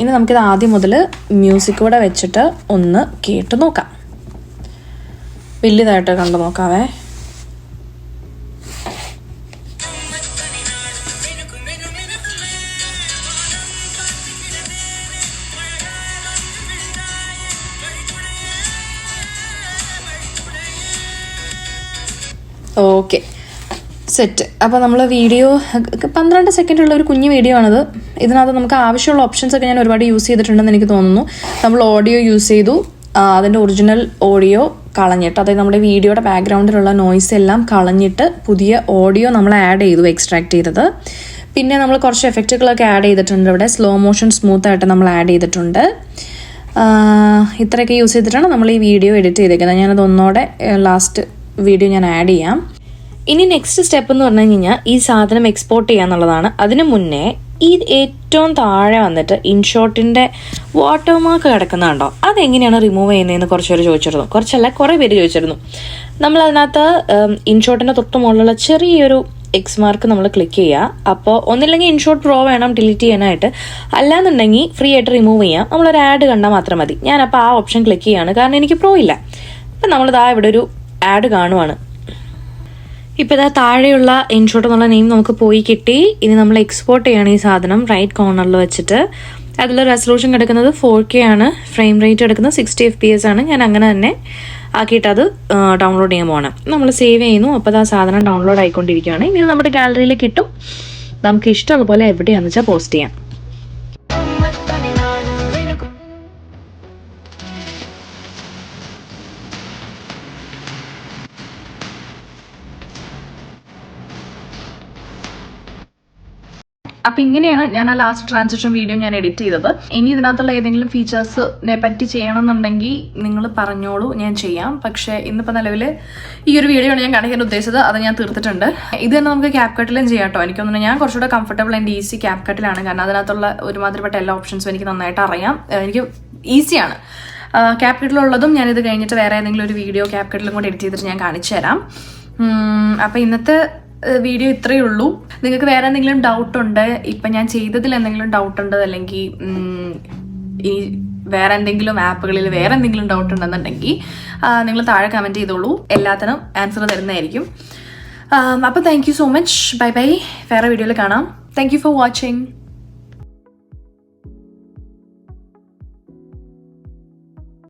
ഇനി നമുക്കിത് ആദ്യം മുതൽ മ്യൂസിക് കൂടെ വെച്ചിട്ട് ഒന്ന് കേട്ട് നോക്കാം. വലിയതായിട്ട് കണ്ടു നോക്കാവേ. Okay, set. അപ്പോൾ നമ്മൾ വീഡിയോ 12 സെക്കൻഡുള്ള ഒരു കുഞ്ഞു വീഡിയോ ആണിത്. ഇതിനകത്ത് നമുക്ക് ആവശ്യമുള്ള ഓപ്ഷൻസൊക്കെ ഞാൻ ഒരുപാട് യൂസ് ചെയ്തിട്ടുണ്ടെന്ന് എനിക്ക് തോന്നുന്നു. നമ്മൾ ഓഡിയോ യൂസ് ചെയ്തു, അതിൻ്റെ ഒറിജിനൽ ഓഡിയോ കളഞ്ഞിട്ട്, അതായത് നമ്മുടെ വീഡിയോയുടെ ബാക്ക്ഗ്രൗണ്ടിലുള്ള നോയ്സ് എല്ലാം കളഞ്ഞിട്ട് പുതിയ ഓഡിയോ നമ്മൾ ആഡ് ചെയ്തു, എക്സ്ട്രാക്ട് ചെയ്തത്. പിന്നെ നമ്മൾ കുറച്ച് എഫക്റ്റുകളൊക്കെ ആഡ് ചെയ്തിട്ടുണ്ട്. ഇവിടെ സ്ലോ മോഷൻ സ്മൂത്തായിട്ട് നമ്മൾ ആഡ് ചെയ്തിട്ടുണ്ട്. ഇത്രയൊക്കെ യൂസ് ചെയ്തിട്ടാണ് നമ്മൾ ഈ വീഡിയോ എഡിറ്റ് ചെയ്തേക്കുന്നത്. ഞാനത് ഒന്നോടെ ലാസ്റ്റ് വീഡിയോ ഞാൻ ആഡ് ചെയ്യാം. ഇനി നെക്സ്റ്റ് സ്റ്റെപ്പ് എന്ന് പറഞ്ഞു കഴിഞ്ഞാൽ ഈ സാധനം എക്സ്പോർട്ട് ചെയ്യുക എന്നുള്ളതാണ്. അതിന് മുന്നേ ഈ ഏറ്റവും താഴെ വന്നിട്ട് ഇൻഷോട്ടിൻ്റെ വാട്ടർമാർക്ക് കിടക്കുന്നുണ്ടോ, അതെങ്ങനെയാണ് റിമൂവ് ചെയ്യുന്നതെന്ന് കുറച്ച് പേര് ചോദിച്ചിരുന്നു. കുറേ പേര് ചോദിച്ചിരുന്നു. നമ്മളതിനകത്ത് ഇൻഷോട്ടിൻ്റെ തൊട്ട് മുകളിലുള്ള ചെറിയൊരു എക്സ് മാർക്ക് നമ്മൾ ക്ലിക്ക് ചെയ്യുക. അപ്പോൾ ഒന്നില്ലെങ്കിൽ ഇൻഷോട്ട് പ്രോ വേണം ഡിലീറ്റ് ചെയ്യാനായിട്ട്, അല്ലാന്നുണ്ടെങ്കിൽ ഫ്രീ ആയിട്ട് റിമൂവ് ചെയ്യാം. നമ്മളൊരു ആഡ് കണ്ടാൽ മാത്രം മതി. ഞാനപ്പോൾ ആ ഓപ്ഷൻ ക്ലിക്ക് ചെയ്യുകയാണ്, കാരണം എനിക്ക് പ്രോ ഇല്ല. അപ്പം നമ്മളിതാ ഇവിടെ ഒരു ആഡ് കാണുവാണ്. ഇപ്പോൾ ഇതാ താഴെയുള്ള ഇൻഷോട്ട് എന്നുള്ള നെയിം നമുക്ക് പോയി കിട്ടി. ഇനി നമ്മൾ എക്സ്പോർട്ട് ചെയ്യണം ഈ സാധനം റൈറ്റ് കോർണറിൽ വെച്ചിട്ട്. അതിൽ റെസൊല്യൂഷൻ കിടക്കുന്നത് 4K ആണ്. ഫ്രെയിം റേറ്റ് എടുക്കുന്നത് 60 FPS ആണ്. ഞാൻ അങ്ങനെ തന്നെ ആക്കിയിട്ട് അത് ഡൗൺലോഡ് ചെയ്യാൻ പോകണം. നമ്മൾ സേവ് ചെയ്യുന്നു. അപ്പോൾ ആ സാധനം ഡൗൺലോഡ് ആയിക്കൊണ്ടിരിക്കുകയാണ്. ഇനി നമ്മുടെ ഗാലറിയിൽ കിട്ടും. നമുക്ക് ഇഷ്ടമുള്ള പോലെ എവിടെയാണെന്ന് വെച്ചാൽ പോസ്റ്റ് ചെയ്യാം. അപ്പം ഇങ്ങനെയാണ് ഞാൻ ആ ലാസ്റ്റ് ട്രാൻസിഷൻ വീഡിയോ ഞാൻ എഡിറ്റ് ചെയ്തത്. ഇനി ഇതിനകത്തുള്ള ഏതെങ്കിലും ഫീച്ചേഴ്സിനെ പറ്റി ചെയ്യണമെന്നുണ്ടെങ്കിൽ നിങ്ങൾ പറഞ്ഞോളൂ, ഞാൻ ചെയ്യാം. പക്ഷേ ഇന്നിപ്പോൾ നിലവിൽ ഈ ഒരു വീഡിയോ ആണ് ഞാൻ കാണിക്കാൻ ഉദ്ദേശിച്ചത്. അത് ഞാൻ തീർത്തിട്ടുണ്ട്. ഇത് തന്നെ നമുക്ക് ക്യാപ്കട്ടിലും ചെയ്യാം കേട്ടോ. എനിക്കൊന്നും ഞാൻ കുറച്ചുകൂടെ കംഫർട്ടബിൾ ആൻഡ് ഈസി ക്യാപ്കട്ടിലാണ്. കാരണം അതിനകത്തുള്ള ഒരുമാതിരിപ്പെട്ട എല്ലാ ഓപ്ഷൻസും എനിക്ക് നന്നായിട്ട് അറിയാം. എനിക്ക് ഈസിയാണ്. ക്യാപ്കട്ടിലുള്ളതും ഞാനിത് കഴിഞ്ഞിട്ട് വേറെ ഏതെങ്കിലും ഒരു വീഡിയോ ക്യാപ്കട്ടിലും കൂടെ എഡിറ്റ് ചെയ്തിട്ട് ഞാൻ കാണിച്ചു തരാം. അപ്പോൾ ഇന്നത്തെ വീഡിയോ ഇത്രയേ ഉള്ളൂ. നിങ്ങൾക്ക് വേറെ എന്തെങ്കിലും ഡൗട്ട് ഉണ്ട്, ഇപ്പം ഞാൻ ചെയ്തതിൽ എന്തെങ്കിലും ഡൗട്ട് ഉണ്ട്, അല്ലെങ്കിൽ ഈ വേറെ എന്തെങ്കിലും ആപ്പുകളിൽ വേറെ എന്തെങ്കിലും ഡൗട്ട് ഉണ്ടെന്നുണ്ടെങ്കിൽ നിങ്ങൾ താഴെ കമൻറ്റ് ചെയ്തോളൂ. എല്ലാത്തിനും ആൻസർ തരുന്നതായിരിക്കും. അപ്പോൾ thank you so much. Bye bye. വേറെ വീഡിയോയിൽ കാണാം. Thank you for watching.